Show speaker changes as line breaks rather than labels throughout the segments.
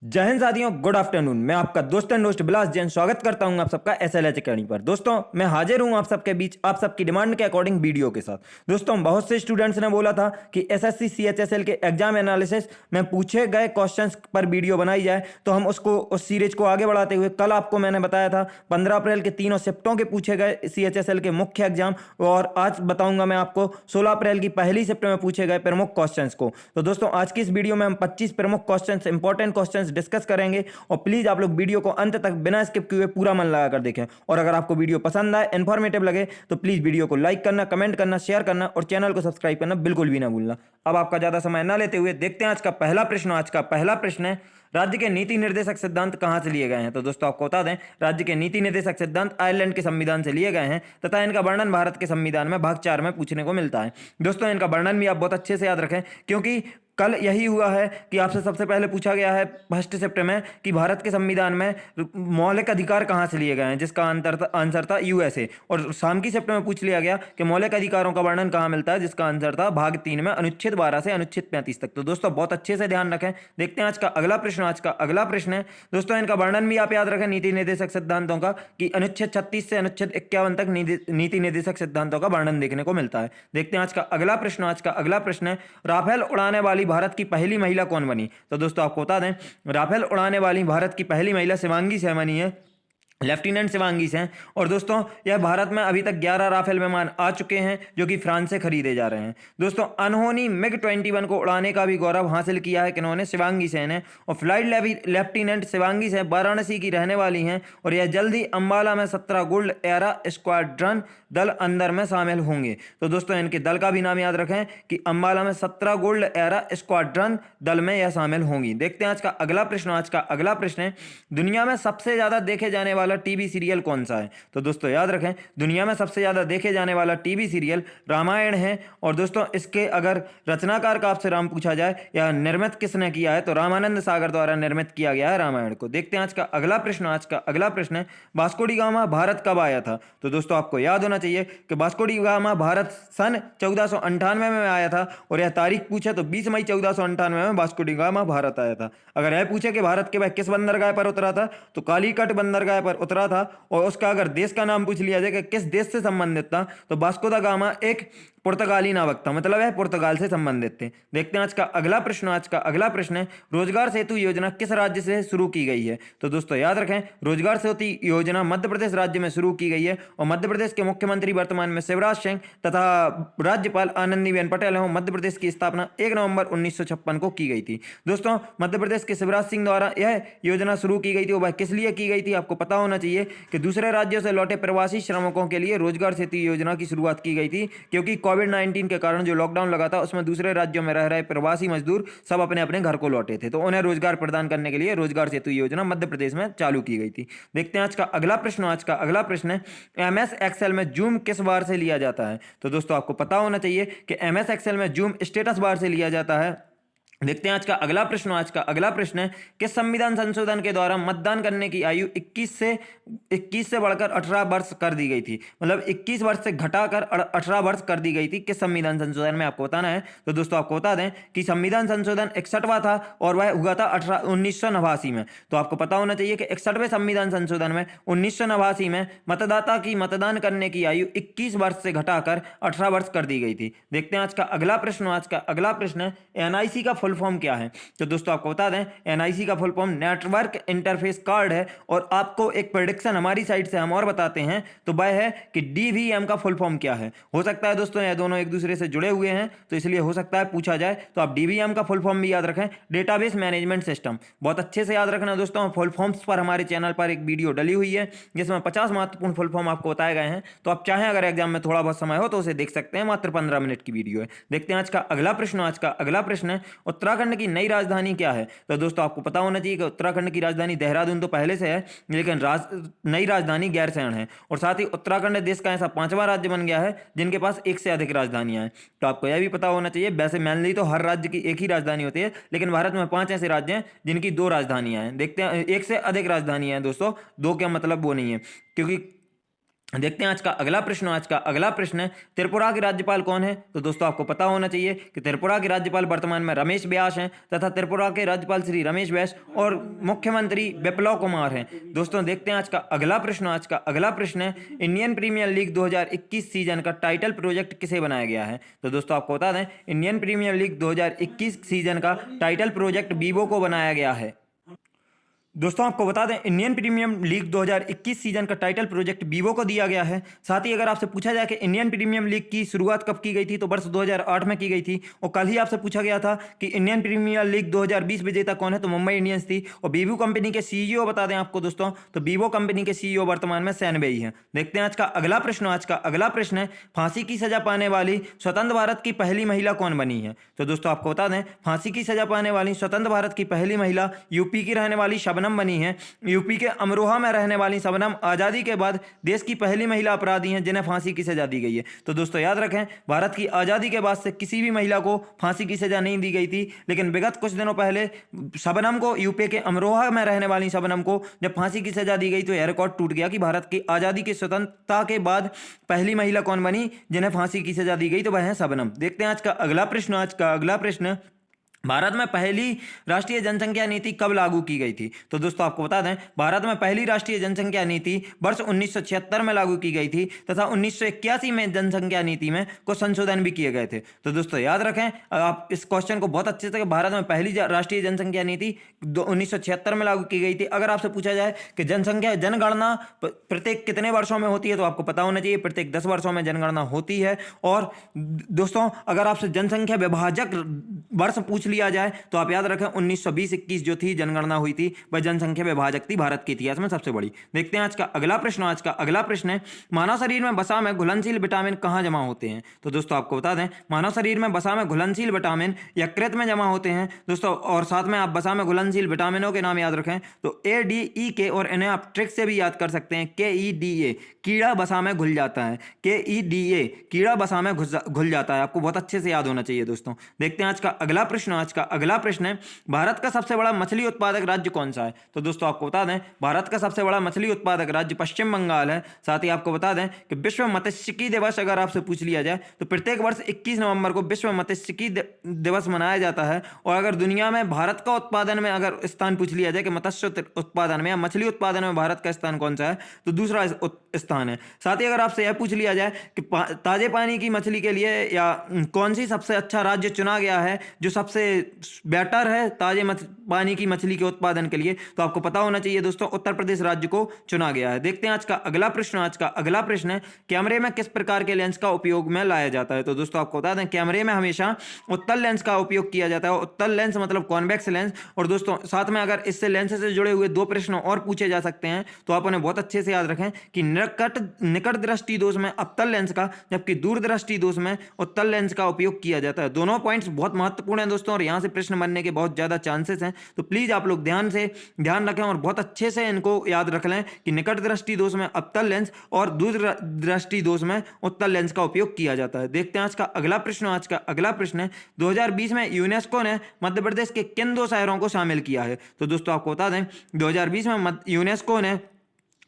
जय हिंद साथियों, good afternoon. मैं आपका दोस्त एंड दोस्त बिलास जैन स्वागत करता हूं आप सबका एसएलएच अकेडमी पर। दोस्तों, मैं हाजिर हूं आप सबके बीच आप सबकी डिमांड के अकॉर्डिंग वीडियो के साथ। दोस्तों, बहुत से स्टूडेंट्स ने बोला था कि एसएससी सीएचएसएल के एग्जाम एनालिसिस में पूछे गए क्वेश्चंस पर वीडियो बनाई जाए, तो हम उस सीरीज को आगे बढ़ाते हुए कल आपको मैंने बताया था 15 अप्रैल के तीनों शिफ्टों के पूछे गए सीएचएसएल के मुख्य एग्जाम, और आज बताऊंगा मैं आपको 16 अप्रैल की पहली शिफ्ट में पूछे गए प्रमुख क्वेश्चंस को। तो दोस्तों, आज की इस वीडियो में हम 25 प्रमुख क्वेश्चंस, इंपॉर्टेंट क्वेश्चंस डिस्कस करेंगे, और प्लीज आप लोग वीडियो को अंत तक बिना स्किप किए पूरा मन लगाकर देखें। और अगर आपको वीडियो पसंद आए, इंफॉर्मेटिव लगे, तो प्लीज वीडियो को लाइक करना, कमेंट करना, शेयर करना और चैनल को सब्सक्राइब करना बिल्कुल भी ना भूलना। अब आपका ज्यादा समय ना लेते हुए देखते हैं आज का पहला प्रश्न। आज का पहला प्रश्न है, राज्य के नीति निर्देशक सिद्धांत कहां से लिए गए हैं? तो दोस्तों, आपको बता दें, राज्य के नीति निर्देशक सिद्धांत आयरलैंड के संविधान से लिए गए हैं तथा इनका वर्णन भारत के संविधान में भाग 4 में पूछने को मिलता है। दोस्तों, इनका वर्णन भी आप बहुत अच्छे से याद रखें, क्योंकि कल यही हुआ है कि आपसे सबसे पहले पूछा गया है फर्स्ट शिफ्ट में कि भारत के संविधान में मौलिक अधिकार कहां से लिए गए हैं, जिसका आंसर था यूएसए। और शाम की शिफ्ट में पूछ लिया गया कि मौलिक अधिकारों का वर्णन कहां मिलता है, जिसका आंसर था भाग 3 में अनुच्छेद 12 से अनुच्छेद 35 तक। तो दोस्तों, बहुत अच्छे से ध्यान रखें। देखते हैं आज का अगला प्रश्न। आज का अगला प्रश्न है, दोस्तों, इनका वर्णन भी आप याद रखें नीति निर्देशक सिद्धांतों का, कि अनुच्छेद 36 से अनुच्छेद 51 तक नीति निर्देशक सिद्धांतों का वर्णन देखने को मिलता है। देखते हैं आज का अगला प्रश्न। आज का अगला प्रश्न है, राफेल उड़ाने वाली भारत की पहली महिला कौन बनी? तो दोस्तों, आपको बता दें, राफेल उड़ाने वाली भारत की पहली महिला शिवांगी सिंह बनी है, लेफ्टिनेंट शिवांगी सिंह। और दोस्तों, यह भारत में अभी तक 11 राफेल विमान आ चुके हैं, जो कि फ्रांस से खरीदे जा रहे हैं। दोस्तों, अनहोनी मिग 21 को उड़ाने का भी गौरव हासिल किया है किन्होंने? शिवांगी सिंह ने। और फ्लाइट लेफ्टिनेंट शिवांगी सिंह वाराणसी की रहने वाली हैं, और यह जल्द ही अंबाला में 17 गोल्ड एरा स्क्वाड्रन दल अंदर में शामिल होंगे। तो दोस्तों, इनके दल का भी नाम याद रखें कि अंबाला में 17 गोल्ड एरा स्क्वाड्रन दल में यह शामिल होंगी। देखते हैं आज का अगला प्रश्न। आज का अगला प्रश्न है, दुनिया में सबसे ज्यादा देखे जाने वाला टीवी सीरियल कौन सा है? तो दोस्तों, याद रखें, दुनिया में सबसे ज्यादा देखे जाने वाला टीवी सीरियल रामायण है। और दोस्तों, इसके अगर रचनाकार का आपसे नाम पूछा जाए या निर्मित किसने किया है, तो रामानंद सागर द्वारा निर्मित किया गया है रामायण को। देखते हैं आज का अगला प्रश्न। आज का अगला प्रश्न है, वास्को डी गामा भारत कब आया था? तो दोस्तों, आपको याद होना चाहिए कि वास्को डी गामा भारत सन 1498 में आया था, और यह तारीख पूछे तो 20 मई 1498 में वास्को डी गामा भारत आया था। अगर यह पूछे कि भारत के वह किस बंदरगाह पर उतरा था, तो कालीकट बंदरगाह पर उतरा था। और उसका अगर देश का नाम पूछ लिया जाए कि किस देश से संबंधित था, तो वास्को दा गामा एक पुर्तगाली नाविक था, मतलब है पुर्तगाल से संबंधित थे। देखते हैं आज का अगला प्रश्न। आज का अगला प्रश्न है, रोजगार सेतु योजना किस राज्य से शुरू की गई है? तो दोस्तों, याद रखें, रोजगार सेतु योजना मध्य प्रदेश राज्य में शुरू की गई है, और मध्य प्रदेश के मुख्यमंत्री वर्तमान में शिवराज सिंह तथा राज्यपाल आनंदीबेन पटेल हैं। मध्य प्रदेश की स्थापना 1 नवंबर 1956 को की गई थी। दोस्तों, मध्य प्रदेश के शिवराज सिंह द्वारा यह योजना शुरू की गई थी। वह किस लिए की गई थी? आपको पता होना चाहिए कि दूसरे राज्यों से लौटे प्रवासी श्रमिकों के लिए रोजगार सेतु योजना की शुरुआत की गई थी, क्योंकि कोविड-19 के कारण जो लॉकडाउन लगा था, उसमें दूसरे राज्यों में रह रहे प्रवासी मजदूर सब अपने अपने घर को लौटे थे, तो उन्हें रोजगार प्रदान करने के लिए रोजगार सेतु योजना मध्य प्रदेश में चालू की गई थी। देखते हैं आज का अगला प्रश्न। आज का अगला प्रश्न है, एमएस एक्सेल में जूम किस बार से लिया जाता है? तो दोस्तों, आपको पता होना चाहिए कि एमएस एक्सेल में जूम स्टेटस बार से लिया जाता है। देखते हैं आज का अगला प्रश्न। आज का अगला प्रश्न है, किस संविधान संशोधन के द्वारा मतदान करने की आयु 21 से बढ़कर 18 वर्ष कर दी गई थी? मतलब 21 वर्ष से घटाकर 18 वर्ष कर दी गई थी। किस संविधान संशोधन में? आपको बताना है। तो दोस्तों, आपको बता दें कि संविधान संशोधन 61वां था, और वह हुआ था 1989 में। तो आपको पता होना चाहिए कि 61वें संविधान संशोधन में 1989 में मतदाता की मतदान करने की आयु 21 वर्ष से घटाकर 18 वर्ष कर दी गई थी। देखते हैं आज का अगला प्रश्न। आज का अगला प्रश्न है, एनआईसी का फुल फॉर्म क्या है? तो दोस्तों, आपको बता दें, एनआईसी का full form network interface card है। और आपको एक प्रेडिक्शन हमारी साइड से हम और बताते हैं, तो वह है कि डीवीएम का फुल फॉर्म क्या है। हो सकता है दोस्तों, ये दोनों एक दूसरे से जुड़े हुए हैं, तो इसलिए हो सकता है पूछा जाए, तो आप डीवीएम का फुल फॉर्म भी याद रखें, डेटाबेस मैनेजमेंट सिस्टम। बहुत अच्छे से याद रखना दोस्तों। फुल फॉर्म्स पर हमारे चैनल पर एक वीडियो डली हुई है, जिसमें 50 महत्वपूर्ण फुल फॉर्म आपको बताए गए हैं। तो आप चाहें, अगर एग्जाम में थोड़ा बहुत समय हो, तो उसे देख सकते हैं। मात्र 15 मिनट की वीडियो है। देखते हैं आज का अगला प्रश्न। आज का अगला प्रश्न है, उत्तराखंड की नई राजधानी क्या है? तो दोस्तों, आपको पता होना चाहिए कि उत्तराखंड की राजधानी देहरादून तो पहले से है, लेकिन नई राजधानी गैरसैंण है। और साथ ही उत्तराखंड देश का ऐसा 5वां राज्य बन गया है जिनके पास एक से अधिक राजधानियां हैं। तो आपको यह भी पता होना चाहिए, वैसे मेनली तो हर राज्य की एक ही राजधानी होती है, लेकिन भारत में 5 ऐसे राज्य हैं जिनकी 2 राजधानियां हैं। देखते हैं, एक से अधिक राजधानियां हैं दोस्तों, 2 क्या मतलब वो नहीं है, क्योंकि देखते हैं आज का अगला प्रश्न। आज का अगला प्रश्न है, त्रिपुरा के राज्यपाल कौन है? तो दोस्तों आपको पता होना चाहिए कि त्रिपुरा के राज्यपाल वर्तमान में रमेश व्यास हैं तथा त्रिपुरा के राज्यपाल श्री रमेश व्यास और मुख्यमंत्री बिप्लव कुमार हैं। दोस्तों देखते हैं आज का अगला प्रश्न। आज का अगला प्रश्न है, इंडियन प्रीमियर लीग 2021 सीजन का टाइटल प्रोजेक्ट किसे बनाया गया है? तो दोस्तों आपको बता दें, इंडियन प्रीमियर लीग 2021 सीजन का टाइटल प्रोजेक्ट वीवो को बनाया गया है। दोस्तों आपको बता दें, इंडियन प्रीमियर लीग 2021 सीजन का टाइटल प्रोजेक्ट वीवो को दिया गया है। साथ ही अगर आपसे पूछा जाए कि इंडियन प्रीमियर लीग की शुरुआत कब की गई थी, तो वर्ष 2008 में की गई थी। और कल ही आपसे पूछा गया था कि इंडियन प्रीमियर लीग 2020 विजेता कौन है, तो मुंबई इंडियंस थी। और वीवो कंपनी के सीईओ बता दें आपको दोस्तों, तो वीवो कंपनी के सीईओ वर्तमान में सैन वेई हैं। देखते हैं आज का अगला प्रश्न। आज का अगला प्रश्न है, फांसी की सजा पाने वाली स्वतंत्र भारत की पहली महिला कौन बनी है? तो दोस्तों आपको बता दें, फांसी की सजा पाने वाली स्वतंत्र भारत की पहली महिला यूपी की रहने वाली शबनम बनी है। यूपी के अमरोहा में रहने वाली शबनम आजादी के बाद देश की पहली महिला अपराधी हैं जिन्हें फांसी की सजा दी गई है। तो दोस्तों याद रखें, भारत की आजादी के बाद से किसी भी महिला को फांसी की सजा नहीं दी गई थी, लेकिन विगत कुछ दिनों पहले शबनम को, यूपी के अमरोहा में रहने वाली शबनम को जब फांसी की सजा दी गई तो यह रिकॉर्ड टूट गया कि भारत की आजादी की स्वतंत्रता के बाद पहली महिला कौन बनी जिन्हें फांसी की सजा दी गई, तो वह है शबनम। देखते हैं आज का अगला प्रश्न। आज का अगला प्रश्न, भारत में पहली राष्ट्रीय जनसंख्या नीति कब लागू की गई थी? तो दोस्तों आपको बता दें, भारत में पहली राष्ट्रीय जनसंख्या नीति वर्ष 1976 में लागू की गई थी तथा 1981 में जनसंख्या नीति में कुछ संशोधन भी किए गए थे। तो दोस्तों याद रखें, आप इस क्वेश्चन को बहुत अच्छे से, भारत में पहली राष्ट्रीय जनसंख्या नीति 1976 में लागू की गई थी। अगर आपसे पूछा जाए कि जनगणना प्रत्येक कितने वर्षों में होती है, तो आपको पता होना चाहिए प्रत्येक 10 वर्षों में जनगणना होती है। और दोस्तों अगर आपसे जनसंख्या विभाजक वर्ष पूछ लिया जाए तो आप याद रखें 1920-21 जो थी जनगणना हुई थी, वह जनसंख्या विभाजक थी, भारत के इतिहास में सबसे बड़ी। देखते हैं आज का अगला प्रश्न। आज का अगला प्रश्न है, मानव शरीर में वसा में घुलनशील विटामिन कहाँ जमा होते हैं? तो दोस्तों आपको बता दें, मानव शरीर में वसा में घुलनशील विटामिन यकृत में जमा होते हैं दोस्तों। और साथ में आप वसा में घुलनशील विटामिनों के नाम याद रखें तो ए, डी, ई, के, और इन्हें आप ट्रिक से भी याद कर सकते हैं, के, ई, डी, ए, कीड़ा वसा में घुल जाता है। के, ई, डी, ए, कीड़ा वसा में घुल जाता है, आपको बहुत अच्छे से याद होना चाहिए दोस्तों। देखते हैं आज का अगला प्रश्न। आज का अगला प्रश्न है, भारत का सबसे बड़ा मछली उत्पादक राज्य कौन सा है? तो दोस्तों आपको बता दें, भारत का सबसे बड़ा मछली उत्पादक राज्य पश्चिम बंगाल है। साथ ही आपको बता दें कि विश्व मत्स्यिकी दिवस अगर आपसे पूछ लिया जाए तो प्रत्येक वर्ष 21 नवंबर को विश्व मत्स्यिकी दिवस मनाया जाता है। और अगर दुनिया में भारत का उत्पादन में अगर स्थान पूछ लिया जाए कि मत्स्य उत्पादन में या मछली उत्पादन में भारत का स्थान कौन सा है, तो दूसरा स्थान है। साथ ही अगर आपसे यह पूछ लिया जाए कि ताजे पानी की मछली के लिए या कौन सी सबसे अच्छा राज्य चुना गया है जो सबसे बेटर है ताजे पानी की मछली के उत्पादन के लिए, तो आपको पता होना चाहिए दोस्तों, उत्तर प्रदेश राज्य को चुना गया है। देखते हैं आज का अगला प्रश्न। आज का अगला प्रश्न है, कैमरे में किस प्रकार के लेंस का उपयोग में लाया जाता है? तो दोस्तों आपको बता दें, कैमरे में हमेशा उत्तल लेंस का उपयोग किया जाता है। उत्तल लेंस मतलब कॉन्वेक्स लेंस। और दोस्तों साथ में अगर इससे लेंस से जुड़े हुए 2 प्रश्न और पूछे जा सकते हैं तो आप उन्हें बहुत अच्छे से याद रखें कि निकट दृष्टि दोष में अवतल लेंस का, जबकि दूर दृष्टि दोष में उत्तल लेंस का उपयोग किया जाता है। दोनों पॉइंट्स बहुत महत्वपूर्ण हैं दोस्तों, और यहां से प्रश्न बनने के बहुत ज्यादा चांसेस हैं। तो प्लीज आप लोग ध्यान रखें और बहुत अच्छे से इनको याद रख लें कि निकट दृष्टि दोष में अवतल लेंस और दूर दृष्टि दोष में उत्तल लेंस का उपयोग किया जाता है। देखते हैं आज का अगला प्रश्न। आज का अगला प्रश्न है, 2020 में यूनेस्को ने मध्य प्रदेश के किन 2 शहरों को शामिल किया है? तो दोस्तों आपको बता दें, 2020 में यूनेस्को ने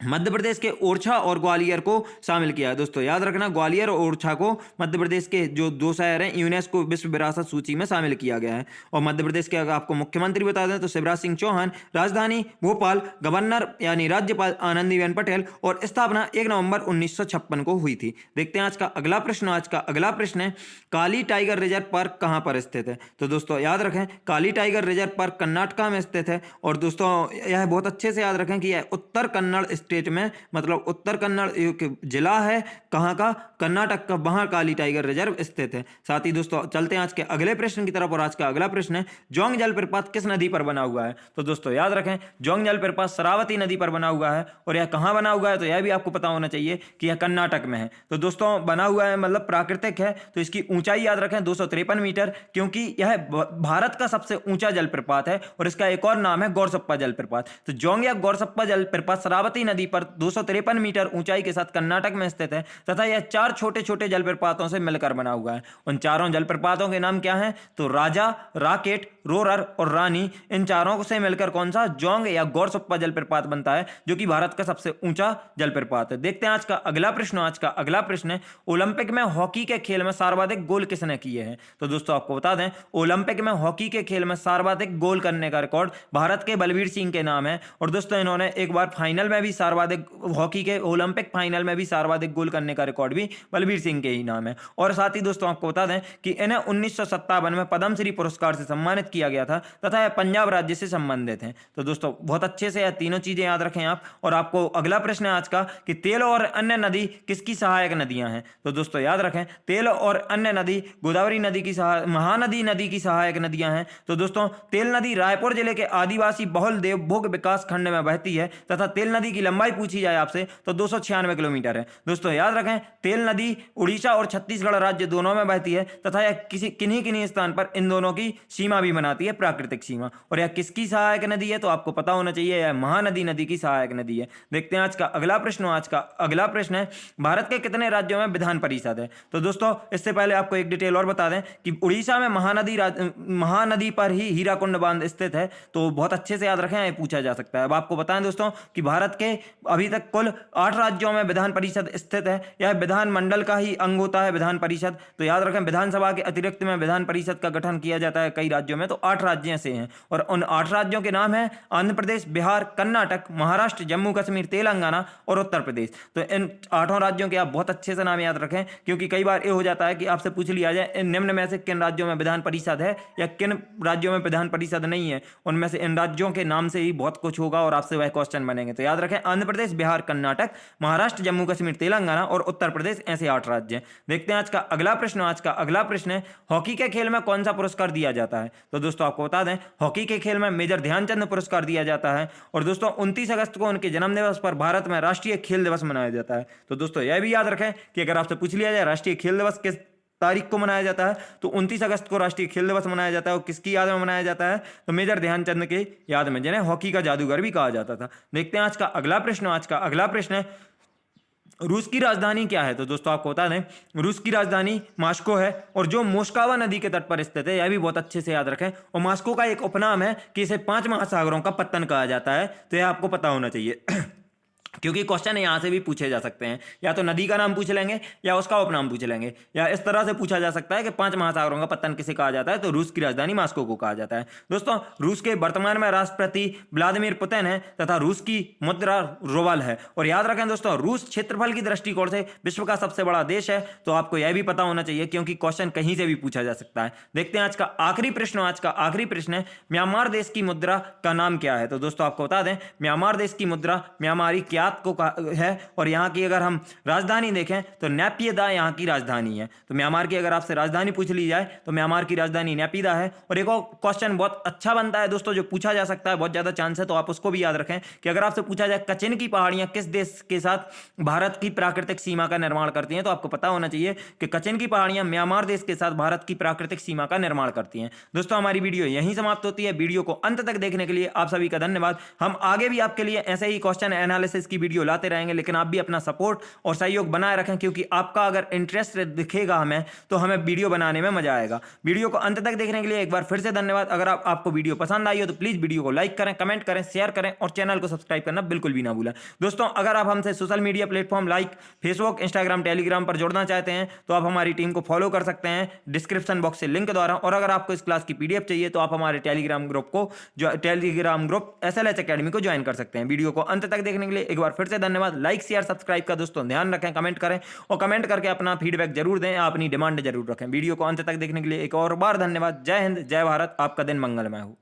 मध्य प्रदेश के ओरछा और ग्वालियर को शामिल किया है। दोस्तों याद रखना, ग्वालियर और ओरछा को मध्य प्रदेश के जो 2 शहर हैं यूनेस्को विश्व विरासत सूची में शामिल किया गया है। और मध्य प्रदेश के अगर आपको मुख्यमंत्री बता दें तो शिवराज सिंह चौहान, राजधानी भोपाल, गवर्नर यानी राज्यपाल आनंदीबेन पटेल, और स्थापना 1 नवंबर 1956 को हुई थी। देखते हैं आज का अगला प्रश्न। आज का अगला प्रश्न है, काली टाइगर रिजर्व पार्क कहां पर स्थित है? तो दोस्तों याद रखें, काली टाइगर रिजर्व पार्क कर्नाटका में स्थित है। और दोस्तों यह बहुत अच्छे से याद रखें कि यह उत्तर कन्नड़ स्टेट में, मतलब उत्तर कन्नड़ जिला है, कहां का? कर्नाटक का, वहां काली टाइगर रिजर्व स्थित है। साथ ही दोस्तों चलते हैं आज के अगले प्रश्न की तरफ। और आज का अगला प्रश्न है, जोंग जलप्रपात किस नदी पर बना हुआ है? तो दोस्तों याद रखें, जोंग जलप्रपात शरावती नदी पर बना हुआ है। और यह कहां बना हुआ है, तो यह भी आपको पता होना चाहिए कि यह कर्नाटक में है। तो दोस्तों बना हुआ है मतलब प्राकृतिक है, तो इसकी ऊंचाई याद रखें 253 मीटर, क्योंकि यह भारत का सबसे ऊंचा जलप्रपात है। और इसका एक और नाम है गौरसप्पा जलप्रपात। तो जोंग या गौरसप्पा जलप्रपात शरावती नदी पर 253 मीटर ऊंचाई के साथ कर्नाटक में स्थित है तथा यह 4 छोटे छोटे जलप्रपातों से मिलकर बना हुआ है। उन चारों जलप्रपातों के नाम क्या हैं? तो राजा, राकेट, रोरर और रानी, इन चारों से मिलकर कौन सा जोंग या गौरसुप्पा जलप्रपात बनता है, जो कि भारत का सबसे ऊंचा जलप्रपात है। देखते हैं आज का अगला प्रश्न। आज का अगला प्रश्न है, ओलंपिक में हॉकी के खेल में सर्वाधिक गोल किसने किए हैं? तो दोस्तों आपको बता दें, ओलंपिक में हॉकी के खेल में सर्वाधिक गोल करने का रिकॉर्ड भारत के बलबीर सिंह के नाम है। और दोस्तों इन्होंने एक बार फाइनल में भी सर्वाधिक, हॉकी के ओलंपिक फाइनल में भी सर्वाधिक गोल करने का रिकॉर्ड भी बलबीर सिंह के ही नाम है। और साथ ही दोस्तों आपको बता दें कि इन्हें 1957 में पद्मश्री पुरस्कार से सम्मानित किया गया था तथा यह पंजाब राज्य से संबंधित हैं। तो दोस्तों बहुत अच्छे से यह तीनों चीजें याद रखें आप। और आपको अगला प्रश्न है आज का कि तेल और अन्य नदी किसकी सहायक नदियां हैं? तो दोस्तों याद रखें, तेल और अन्य नदी गोदावरी नदी की महानदी नदी की सहायक नदियां हैं। तो दोस्तों तेल नदी रायपुर जिले के आदिवासी बहुल देवभोग विकास खंड में बहती है तथा तेल नदी की लंबाई पूछी जाए आपसे तो 296 किलोमीटर है। दोस्तों याद रखें, तेल नदी उड़ीसा और छत्तीसगढ़ राज्य दोनों में बहती है तथा यह किन्हीं स्थान पर इन दोनों की सीमा भी बनाती है, प्राकृतिक सीमा। और यह किसकी सहायक नदी है? तो आपको पता होना चाहिए, यह महानदी नदी की सहायक नदी है। देखते हैं आज का अगला प्रश्न। आज का अगला प्रश्न है, भारत के कितने राज्यों में विधान परिषद है? तो दोस्तों इससे पहले आपको एक डिटेल और बता दें कि उड़ीसा में महानदी पर ही हीराकुंड बांध स्थित है। तो बहुत अच्छे से याद रखें, यह पूछा जा सकता है। अब आपको बताएं दोस्तों कि भारत के अभी तक कुल 8 राज्यों में विधान परिषद स्थित है। यह विधान मंडल का ही अंग होता है विधान परिषद। तो याद रखें, विधानसभा के अतिरिक्त में विधान परिषद का गठन किया जाता है कई राज्यों में। तो 8 राज्य से हैं और उन 8 राज्यों के नाम है आंध्र प्रदेश, बिहार, कर्नाटक, महाराष्ट्र, जम्मू कश्मीर, तेलंगाना और उत्तर प्रदेश। तो इन 8 राज्यों के आप बहुत अच्छे से नाम याद रखें, क्योंकि कई बार ये हो जाता है कि आपसे पूछ लिया जाए इन निम्न में से किन राज्यों में विधान परिषद है या किन राज्यों में विधान परिषद नहीं है। उनमें से इन राज्यों के नाम से ही बहुत कुछ होगा और आपसे वह क्वेश्चन बनेंगे। तो याद रखें, आंध्र प्रदेश, बिहार, कर्नाटक, महाराष्ट्र, जम्मू कश्मीर, तेलंगाना और उत्तर प्रदेश, ऐसे 8 राज्य हैं। देखते हैं आज का अगला प्रश्न। आज का अगला प्रश्न है, हॉकी के खेल में कौन सा पुरस्कार दिया जाता है? तो दोस्तों आपको बता दें, हॉकी के खेल में मेजर ध्यानचंद पुरस्कार दिया जाता है। और दोस्तों 29 अगस्त को उनके जन्मदिवस पर भारत में राष्ट्रीय खेल दिवस मनाया जाता है। तो दोस्तों यह भी याद रखें कि अगर आपसे पूछ लिया जाए राष्ट्रीय खेल दिवस किस तारीख को मनाया जाता है, तो 29 अगस्त को राष्ट्रीय खेल दिवस मनाया जाता है। और किसकी याद में मनाया जाता है? तो मेजर ध्यानचंद की याद में, जिन्हें हॉकी का जादूगर भी कहा जाता था। देखते हैं आज का अगला प्रश्न। आज का अगला प्रश्न है, रूस की राजधानी क्या है? तो दोस्तों आपको बता दें, रूस की राजधानी मास्को है और जो मोस्कवा नदी के तट पर स्थित है। यह भी बहुत अच्छे से याद रखें। और मास्को का एक उपनाम है कि इसे 5 महासागरों का पत्तन कहा जाता है। तो यह आपको पता होना चाहिए क्योंकि क्वेश्चन यहाँ से भी पूछे जा सकते हैं, या तो नदी का नाम पूछ लेंगे या उसका उपनाम पूछ लेंगे, या इस तरह से पूछा जा सकता है कि 5 महासागरों का पत्तन किसे कहा जाता है? तो रूस की राजधानी मास्को को कहा जाता है। दोस्तों रूस के वर्तमान में राष्ट्रपति व्लादिमीर पुतिन है तथा रूस की मुद्रा रूबल है। और याद रखें दोस्तों, रूस क्षेत्रफल की दृष्टिकोण से विश्व का सबसे बड़ा देश है। तो आपको यह भी पता होना चाहिए, क्योंकि क्वेश्चन कहीं से भी पूछा जा सकता है। देखते हैं आज का आखिरी प्रश्न। आज का आखिरी प्रश्न है, म्यांमार देश की मुद्रा का नाम क्या है? तो दोस्तों आपको बता दें, म्यांमार देश की मुद्रा म्यांमारी क्यात को है। और यहाँ की अगर हम राजधानी देखें तो नैपीदा यहाँ की राजधानी है। तो म्यांमार की अगर आपसे राजधानी पूछ ली जाए तो म्यांमार की राजधानी नैपीदा है। और एक और क्वेश्चन बहुत अच्छा बनता है दोस्तों, जो पूछा जा सकता है, बहुत ज्यादा चांस है, तो आप उसको भी याद रखें कि अगर आपसे पूछा जाए कचिन की पहाड़ियां किस देश के साथ भारत की प्राकृतिक सीमा का निर्माण करती हैं, तो आपको पता होना चाहिए कि कचिन की पहाड़ियां म्यांमार देश के साथ भारत की प्राकृतिक सीमा का निर्माण करती हैं। दोस्तों हमारी वीडियो यहीं समाप्त होती है। वीडियो को अंत तक देखने के लिए आप सभी का धन्यवाद। हम आगे भी आपके लिए ऐसे ही क्वेश्चन एनालिसिस की वीडियो लाते रहेंगे, लेकिन आप भी अपना सपोर्ट और सहयोग बनाए रखें, क्योंकि आपका अगर इंटरेस्ट दिखेगा हमें, तो हमें वीडियो बनाने में मजा आएगा। वीडियो को अंत तक देखने के लिए एक बार फिर से धन्यवाद। अगर आपको वीडियो पसंद आई हो तो प्लीज वीडियो को लाइक करें, कमेंट करें, शेयर करें और चैनल को सब्सक्राइब करना बिल्कुल भी ना भूलें। दोस्तों अगर आप हमसे social media platform like Facebook, Instagram, Telegram पर जुड़ना चाहते हैं तो आप हमारी टीम को फॉलो कर सकते हैं डिस्क्रिप्शन बॉक्स से लिंक द्वारा। और अगर आपको इस क्लास की पीडीएफ चाहिए तो आप हमारे टेलीग्राम ग्रुप SLH अकेडमी को ज्वाइन कर सकते हैं। वीडियो को अंत तक देखने के लिए एक बार फिर से धन्यवाद। लाइक शेयर सब्सक्राइब का दोस्तों ध्यान रखें, कमेंट करें और कमेंट करके अपना फीडबैक जरूर दें, अपनी डिमांड जरूर रखें। वीडियो को अंत तक देखने के लिए एक और बार धन्यवाद। जय हिंद, जय भारत, आपका दिन मंगलमय हो।